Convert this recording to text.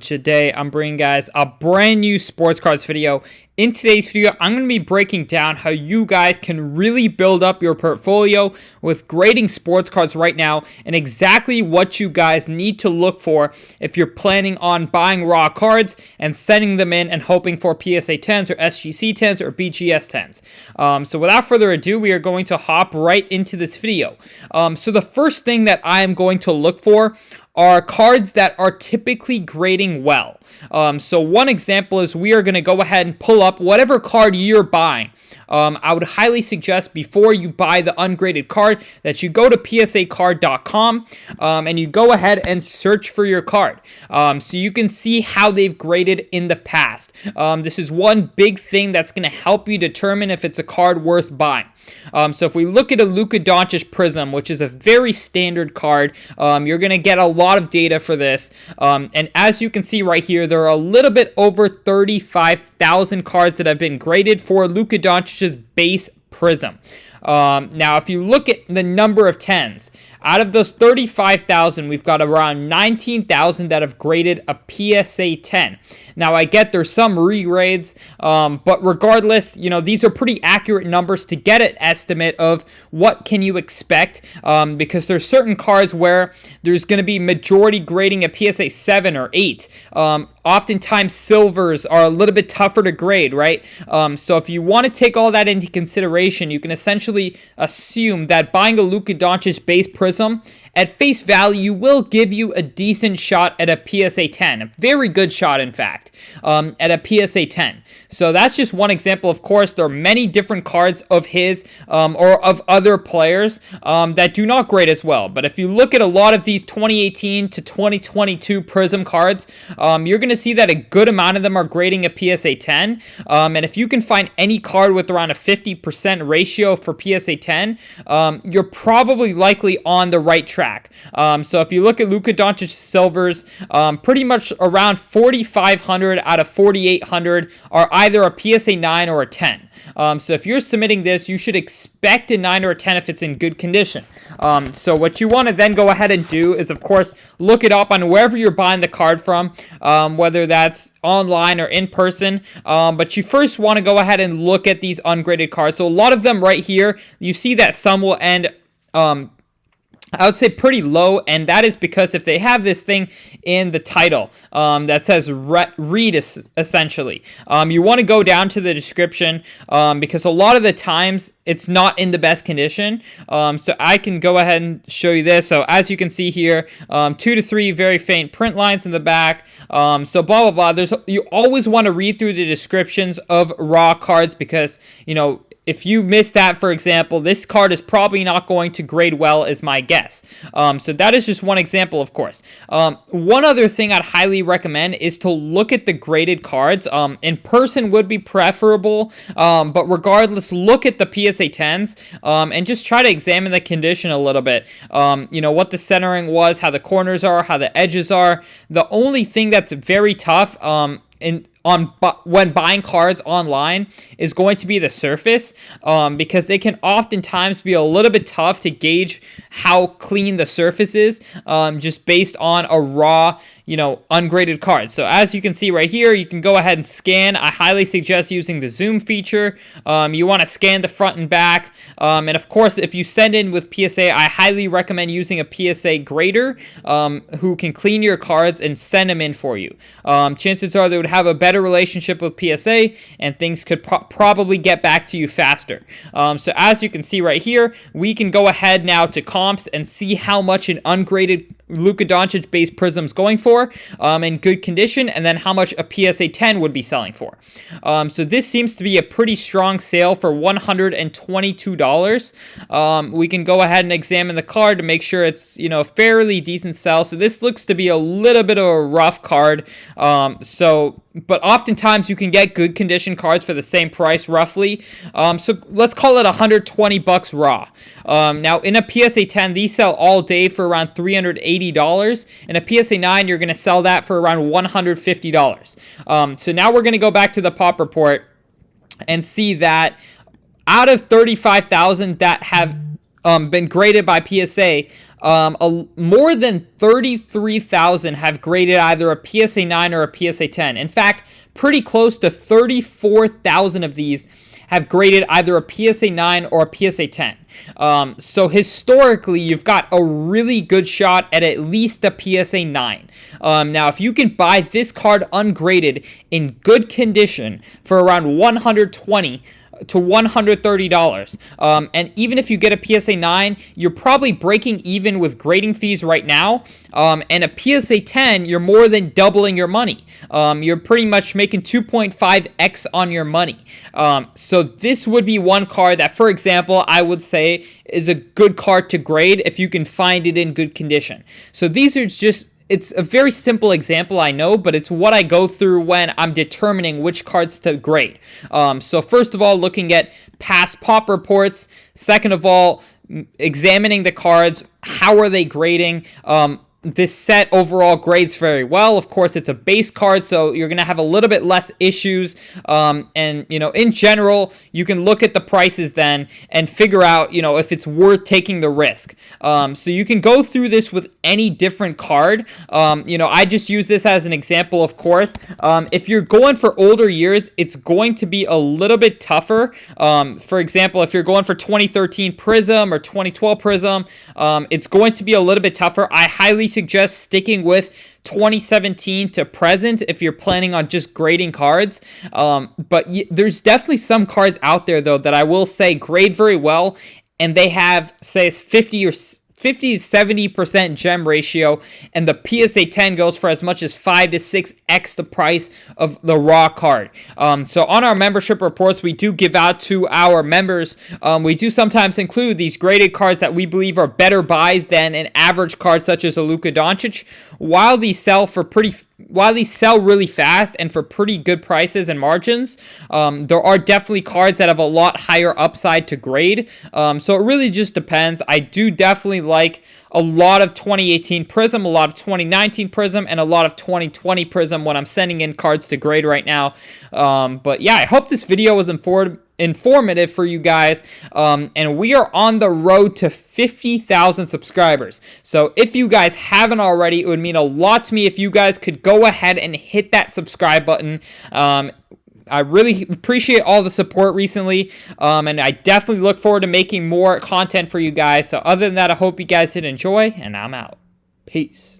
Today I'm bringing guys a brand new sports cards video. In today's video, I'm going to be breaking down how you guys can really build up your portfolio with grading sports cards right now, and exactly what you guys need to look for if you're planning on buying raw cards and sending them in and hoping for PSA 10s or SGC 10s or BGS 10s. So without further ado, we are going to hop right into this video. So the first thing that I am going to look for are cards that are typically grading well. So one example is we are going to go ahead and pull up whatever card you're buying. I would highly suggest before you buy the ungraded card that you go to psacard.com and you go ahead and search for your card. So you can see how they've graded in the past. This is one big thing that's going to help you determine if it's a card worth buying. So if we look at a Luka Doncic Prism, which is a very standard card, you're going to get a lot of data for this. And as you can see right here, there are a little bit over 35,000 cards that have been graded for Luka Doncic's base Prism. Now, if you look at the number of 10s, out of those 35,000, we've got around 19,000 that have graded a PSA 10. Now, I get there's some regrades, but regardless, these are pretty accurate numbers to get an estimate of what can you expect, because there's certain cards where there's going to be majority grading a PSA 7 or 8. Oftentimes, silvers are a little bit tougher to grade, right? So if you want to take all that into consideration, you can essentially assume that buying a Luka Doncic base Prism at face value will give you a decent shot at a PSA 10, a very good shot, in fact, at a PSA 10. So that's just one example. Of course, there are many different cards of his or of other players that do not grade as well. But if you look at a lot of these 2018 to 2022 Prism cards, you're going to see that a good amount of them are grading a PSA 10. And if you can find any card with around a 50% ratio for PSA 10, you're probably likely on the right track. So if you look at Luka Doncic silvers, pretty much around 4,500 out of 4,800 are either a PSA 9 or a 10. So if you're submitting this, you should expect a 9 or a 10 if it's in good condition. So what you want to then go ahead and do is, of course, look it up on wherever you're buying the card from, whether that's online or in person. But you first want to go ahead and look at these ungraded cards. So a lot of them right here, you see that some will end I would say pretty low, and that is because if they have this thing in the title that says read essentially, you want to go down to the description because a lot of the times it's not in the best condition. So I can go ahead and show you this. So as you can see here, 2 to 3 very faint print lines in the back. So blah, blah, blah. You always want to read through the descriptions of raw cards because, if you miss that, for example, this card is probably not going to grade well, is my guess. So that is just one example, of course. One other thing I'd highly recommend is to look at the graded cards. In person would be preferable, but regardless, look at the PSA 10s and just try to examine the condition a little bit. What the centering was, how the corners are, how the edges are. The only thing that's very tough when buying cards online is going to be the surface, because it can oftentimes be a little bit tough to gauge how clean the surface is, just based on a raw, ungraded card. So as you can see right here, you can go ahead and scan. I highly suggest using the zoom feature. You want to scan the front and back. And of course, if you send in with PSA, I highly recommend using a PSA grader who can clean your cards and send them in for you. Chances are they would have a better relationship with PSA, and things could probably get back to you faster. So as you can see right here, we can go ahead now to comps and see how much an ungraded Luka Doncic base Prism is going for in good condition, and then how much a PSA 10 would be selling for. So this seems to be a pretty strong sale for $122. We can go ahead and examine the card to make sure it's a fairly decent sell. So this looks to be a little bit of a rough card. But oftentimes you can get good condition cards for the same price roughly. So let's call it $120 raw. Now in a PSA 10, these sell all day for around $380. In a PSA 9, you're going to sell that for around $150. So now we're going to go back to the pop report and see that out of 35,000 that have been graded by PSA, more than 33,000 have graded either a PSA 9 or a PSA 10. In fact, pretty close to 34,000 of these have graded either a PSA 9 or a PSA 10. So historically, you've got a really good shot at least a PSA 9. Now, if you can buy this card ungraded in good condition for around $120 to $130. And even if you get a PSA 9, you're probably breaking even with grading fees right now. And a PSA 10, you're more than doubling your money. You're pretty much making 2.5x on your money. So this would be one card that, for example, I would say is a good card to grade if you can find it in good condition. So these are just... It's a very simple example, I know, but it's what I go through when I'm determining which cards to grade. So first of all, looking at past pop reports. Second of all, examining the cards. How are they grading? This set overall grades very well. Of course, it's a base card, so you're going to have a little bit less issues. And, in general, you can look at the prices then and figure out, if it's worth taking the risk. So you can go through this with any different card. I just use this as an example, of course. If you're going for older years, it's going to be a little bit tougher. For example, if you're going for 2013 Prism or 2012 Prism, it's going to be a little bit tougher. I highly suggest sticking with 2017 to present if you're planning on just grading cards. But there's definitely some cards out there, though, that I will say grade very well, and they have, say, 50 to 70% gem ratio, and the PSA 10 goes for as much as 5 to 6x the price of the raw card. So on our membership reports, we do give out to our members. We do sometimes include these graded cards that we believe are better buys than an average card such as a Luka Doncic. While these sell really fast and for pretty good prices and margins, there are definitely cards that have a lot higher upside to grade. So it really just depends. I do definitely like a lot of 2018 Prism, a lot of 2019 Prism, and a lot of 2020 Prism when I'm sending in cards to grade right now. But yeah, I hope this video was informative for you guys, and we are on the road to 50,000 subscribers. So if you guys haven't already, it would mean a lot to me if you guys could go ahead and hit that subscribe button. I really appreciate all the support recently, and I definitely look forward to making more content for you guys. So other than that, I hope you guys did enjoy, and I'm out. Peace.